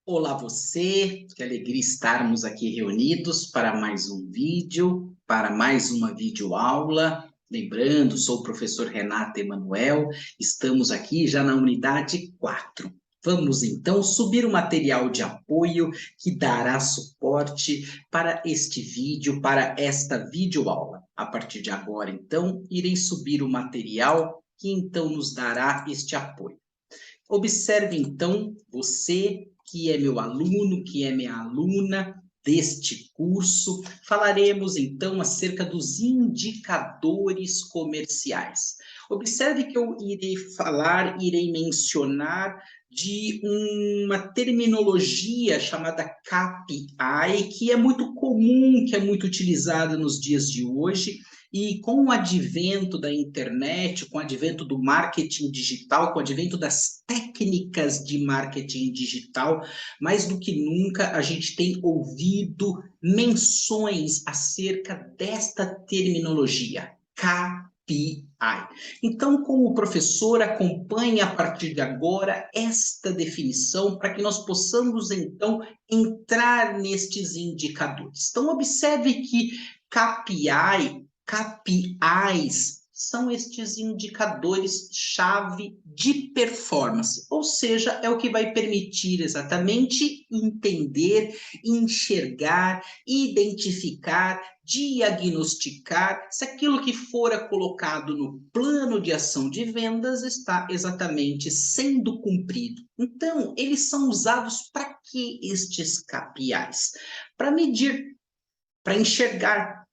Olá você, que alegria estarmos aqui reunidos para mais um vídeo, para mais uma videoaula. Lembrando, sou o professor Renato Emanuel, estamos aqui já na unidade 4. Vamos então subir o material de apoio que dará suporte para este vídeo, para esta videoaula. A partir de agora, então, irei subir o material que então nos dará este apoio. Observe, então, você que é meu aluno, que é minha aluna deste curso, falaremos, então, acerca dos indicadores comerciais. Observe que eu irei mencionar de uma terminologia chamada KPI, que é muito comum, que é muito utilizada nos dias de hoje, e com o advento da internet, com o advento do marketing digital, com o advento das técnicas de marketing digital, mais do que nunca a gente tem ouvido menções acerca desta terminologia, KPI. Então, como professor, acompanhe a partir de agora esta definição para que nós possamos, então, entrar nestes indicadores. Então, observe que KPIs são estes indicadores-chave de performance, ou seja, é o que vai permitir exatamente entender, enxergar, identificar, diagnosticar se aquilo que fora colocado no plano de ação de vendas está exatamente sendo cumprido. Então, eles são usados para que estes KPIs? Para medir, para enxergar,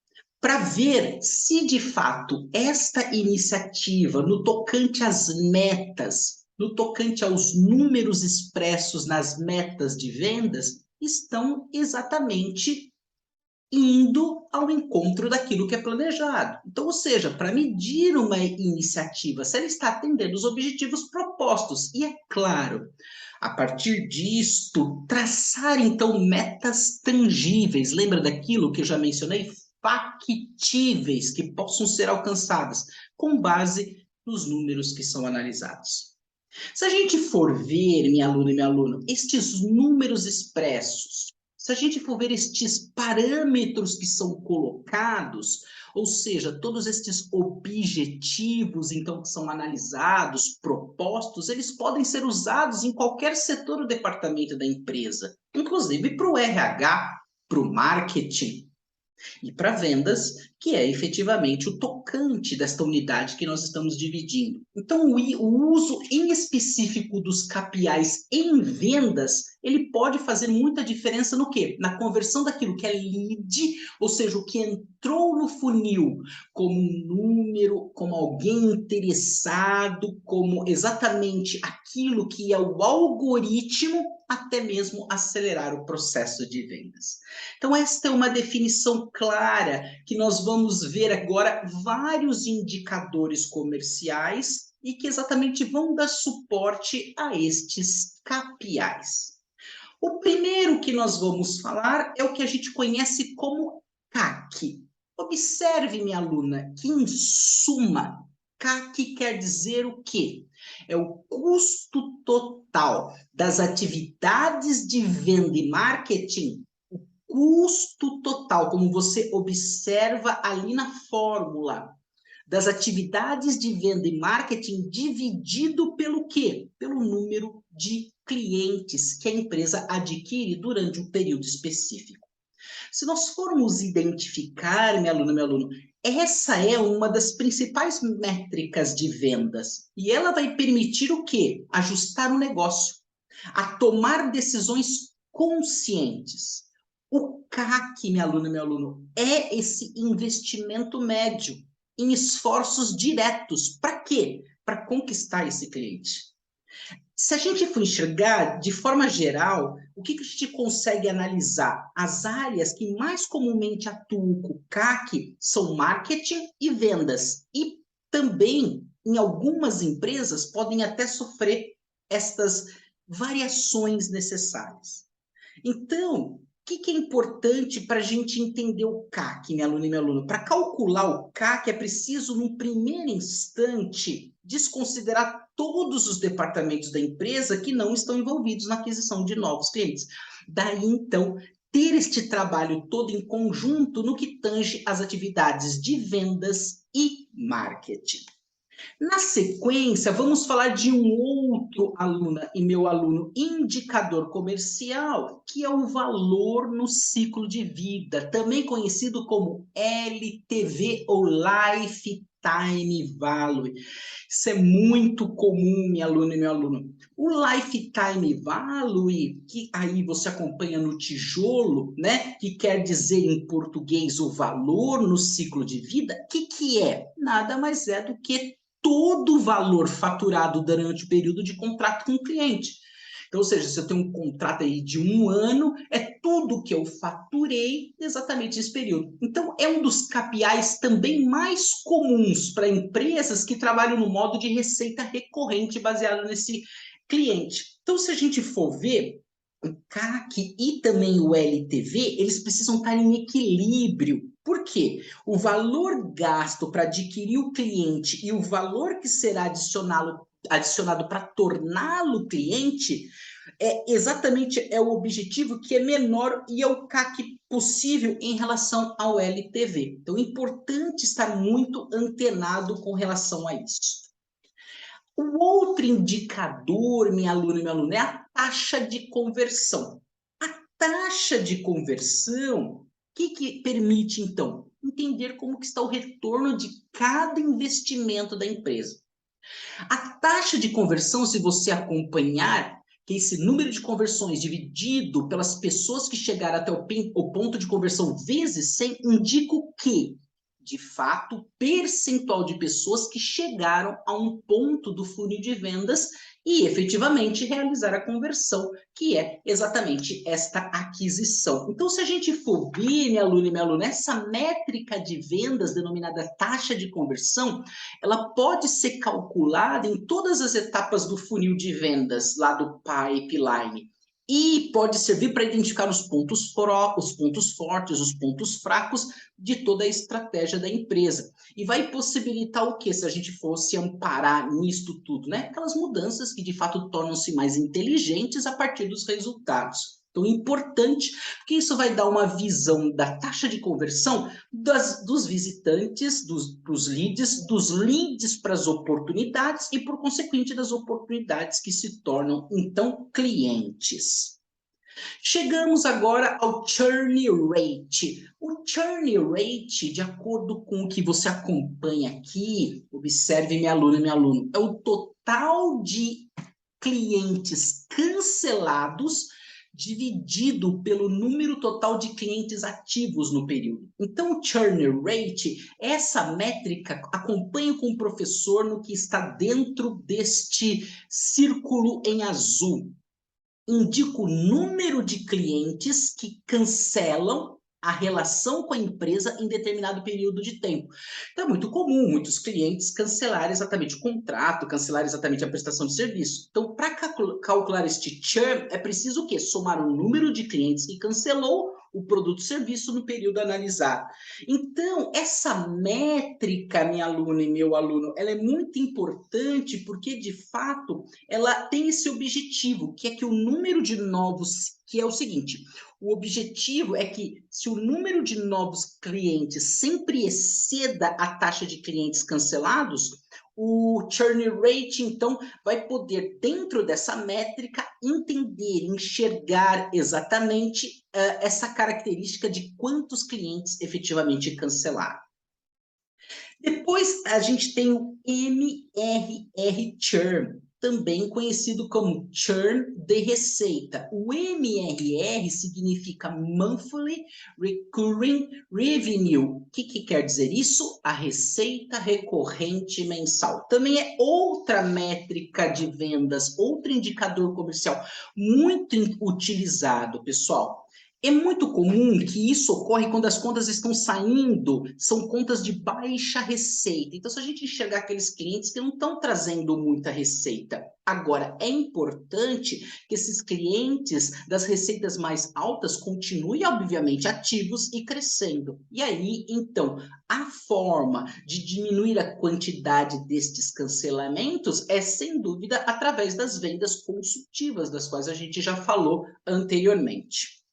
para ver se de fato esta iniciativa, no tocante às metas, no tocante aos números expressos nas metas de vendas, estão exatamente indo ao encontro daquilo que é planejado. Então, ou seja, para medir uma iniciativa, se ela está atendendo os objetivos propostos. E é claro, a partir disto, traçar então metas tangíveis. Lembra daquilo que eu já mencionei? Factíveis, que possam ser alcançadas, com base nos números que são analisados. Se a gente for ver, minha aluna e meu aluno, estes números expressos, se a gente for ver estes parâmetros que são colocados, ou seja, todos estes objetivos, então, que são analisados, propostos, eles podem ser usados em qualquer setor ou departamento da empresa, inclusive para o RH, para o marketing, e para vendas, que é efetivamente o tocante desta unidade que nós estamos dividindo. Então, o uso em específico dos KPIs em vendas, ele pode fazer muita diferença no quê? Na conversão daquilo que é lead, ou seja, o que entrou no funil como um número, como alguém interessado, como exatamente aquilo que é o algoritmo, até mesmo acelerar o processo de vendas. Então, esta é uma definição clara que nós vamos ver agora vários indicadores comerciais e que exatamente vão dar suporte a estes KPIs. O primeiro que nós vamos falar é o que a gente conhece como CAC. Observe, minha aluna, que em suma, CAC quer dizer o quê? É o custo total das atividades de venda e marketing, custo total, como você observa ali na fórmula, das atividades de venda e marketing dividido pelo quê? Pelo número de clientes que a empresa adquire durante um período específico. Se nós formos identificar, minha aluna, meu aluno, essa é uma das principais métricas de vendas. E ela vai permitir o quê? Ajustar o negócio, a tomar decisões conscientes. O CAC, minha aluna, meu aluno, é esse investimento médio em esforços diretos. Para quê? Para conquistar esse cliente. Se a gente for enxergar de forma geral, o que a gente consegue analisar? As áreas que mais comumente atuam com o CAC são marketing e vendas. E também, em algumas empresas, podem até sofrer estas variações necessárias. Então, o que é importante para a gente entender o CAC, minha aluna e meu aluno? Para calcular o CAC, é preciso, num primeiro instante, desconsiderar todos os departamentos da empresa que não estão envolvidos na aquisição de novos clientes. Daí, então, ter este trabalho todo em conjunto no que tange as atividades de vendas e marketing. Na sequência, vamos falar de um outro aluna e meu aluno indicador comercial, que é o valor no ciclo de vida, também conhecido como LTV ou Lifetime Value. Isso é muito comum, minha aluna e meu aluno. O Lifetime Value, que aí você acompanha no tijolo, né? Que quer dizer em português o valor no ciclo de vida, o que é? Nada mais é do que todo o valor faturado durante o período de contrato com o cliente. Então, ou seja, se eu tenho um contrato aí de 1 ano, é tudo que eu faturei exatamente nesse período. Então, é um dos KPIs também mais comuns para empresas que trabalham no modo de receita recorrente baseado nesse cliente. Então, se a gente for ver, o CAC e também o LTV, eles precisam estar em equilíbrio. Por quê? O valor gasto para adquirir o cliente e o valor que será adicionado para torná-lo cliente é o objetivo que é menor e é o CAC possível em relação ao LTV. Então, é importante estar muito antenado com relação a isso. O outro indicador, minha aluna e meu aluno, é a taxa de conversão. A taxa de conversão, o que permite, então? Entender como que está o retorno de cada investimento da empresa. A taxa de conversão, se você acompanhar, que é esse número de conversões dividido pelas pessoas que chegaram até o ponto de conversão vezes 100, indica o quê? De fato, o percentual de pessoas que chegaram a um ponto do funil de vendas e efetivamente realizar a conversão, que é exatamente esta aquisição. Então, se a gente for ver, minha aluna e minha aluna, essa métrica de vendas denominada taxa de conversão, ela pode ser calculada em todas as etapas do funil de vendas, lá do pipeline. E pode servir para identificar os pontos fortes, os pontos fracos de toda a estratégia da empresa. E vai possibilitar o quê? Se a gente fosse amparar nisto tudo, né? Aquelas mudanças que de fato tornam-se mais inteligentes a partir dos resultados. Então, importante, porque isso vai dar uma visão da taxa de conversão dos visitantes, dos leads para as oportunidades e, por consequente, das oportunidades que se tornam, então, clientes. Chegamos agora ao churn rate. O churn rate, de acordo com o que você acompanha aqui, observe, minha aluna e meu aluno, é o total de clientes cancelados dividido pelo número total de clientes ativos no período. Então, o churn rate, essa métrica, acompanhe com o professor no que está dentro deste círculo em azul. Indica o número de clientes que cancelam a relação com a empresa em determinado período de tempo. Então, é muito comum muitos clientes cancelarem exatamente o contrato, cancelar exatamente a prestação de serviço. Então, para calcular este churn, é preciso o quê? Somar o número de clientes que cancelou o produto ou serviço no período analisado. Então, essa métrica, minha aluna e meu aluno, ela é muito importante porque, de fato, ela tem esse objetivo, que é que o número de novos, que é o seguinte, o objetivo é que se o número de novos clientes sempre exceda a taxa de clientes cancelados, o churn rate, então, vai poder, dentro dessa métrica, entender, enxergar exatamente essa característica de quantos clientes efetivamente cancelaram. Depois, a gente tem o MRR Churn, também conhecido como Churn de Receita. O MRR significa Monthly Recurring Revenue. O que quer dizer isso? A receita recorrente mensal. Também é outra métrica de vendas, outro indicador comercial muito utilizado, pessoal. É muito comum que isso ocorre quando as contas estão saindo, são contas de baixa receita. Então, se a gente enxergar aqueles clientes que não estão trazendo muita receita, Agora, é importante que esses clientes das receitas mais altas continuem, obviamente, ativos e crescendo. E aí, então, a forma de diminuir a quantidade destes cancelamentos é, sem dúvida, através das vendas consultivas, das quais a gente já falou anteriormente.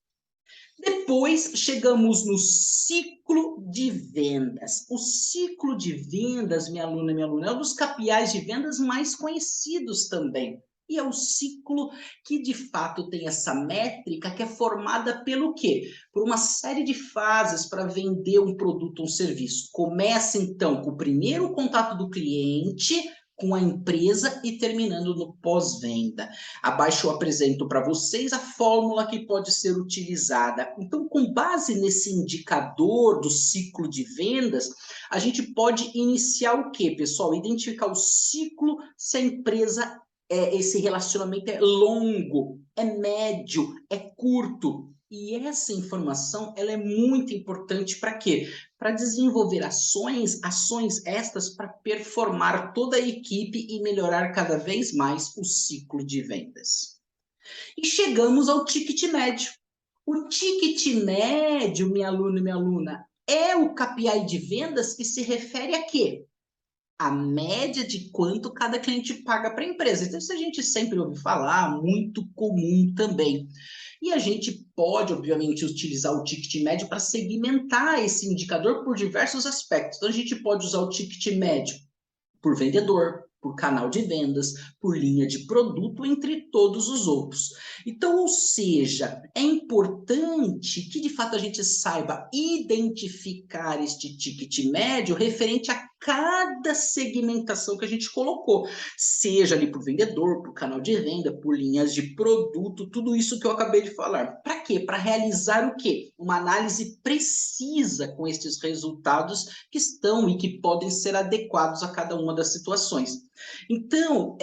Depois chegamos no ciclo de vendas. O ciclo de vendas, minha aluna, é um dos KPIs de vendas mais conhecidos também. E é o ciclo que, de fato, tem essa métrica que é formada pelo quê? Por uma série de fases para vender um produto ou um serviço. Começa, então, com o primeiro contato do cliente com a empresa e terminando no pós-venda. Abaixo eu apresento para vocês a fórmula que pode ser utilizada. Então, com base nesse indicador do ciclo de vendas, a gente pode iniciar o quê, pessoal? Identificar o ciclo se a empresa, esse relacionamento é longo, é médio, é curto. E essa informação, ela é muito importante para quê? Para desenvolver ações estas para performar toda a equipe e melhorar cada vez mais o ciclo de vendas. E chegamos ao ticket médio. O ticket médio, minha aluna e minha aluna, é o KPI de vendas que se refere a quê? A média de quanto cada cliente paga para a empresa. Então, isso a gente sempre ouve falar, muito comum também. E a gente pode, obviamente, utilizar o ticket médio para segmentar esse indicador por diversos aspectos. Então, a gente pode usar o ticket médio por vendedor, por canal de vendas, por linha de produto, entre todos os outros. Então, ou seja, é importante que de fato a gente saiba identificar este ticket médio referente a cada segmentação que a gente colocou, seja ali por vendedor, por canal de venda, por linhas de produto, tudo isso que eu acabei de falar. Para quê? Para realizar o quê? Uma análise precisa com estes resultados que estão e que podem ser adequados a cada uma das situações. Então,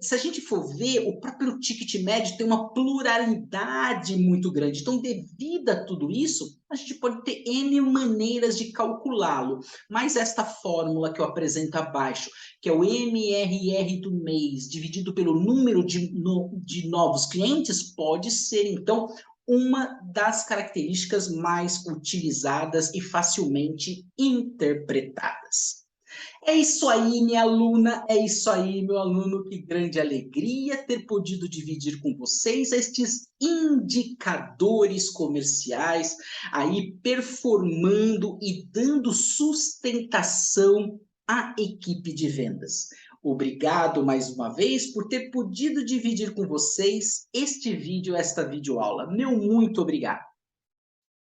se a gente for ver, o próprio ticket médio tem uma pluralidade muito grande. Então, devido a tudo isso, a gente pode ter N maneiras de calculá-lo. Mas esta fórmula que eu apresento abaixo, que é o MRR do mês, dividido pelo número de novos clientes, pode ser, então, uma das características mais utilizadas e facilmente interpretadas. É isso aí, minha aluna, é isso aí, meu aluno. Que grande alegria ter podido dividir com vocês estes indicadores comerciais, aí performando e dando sustentação à equipe de vendas. Obrigado mais uma vez por ter podido dividir com vocês este vídeo, esta videoaula. Meu muito obrigado.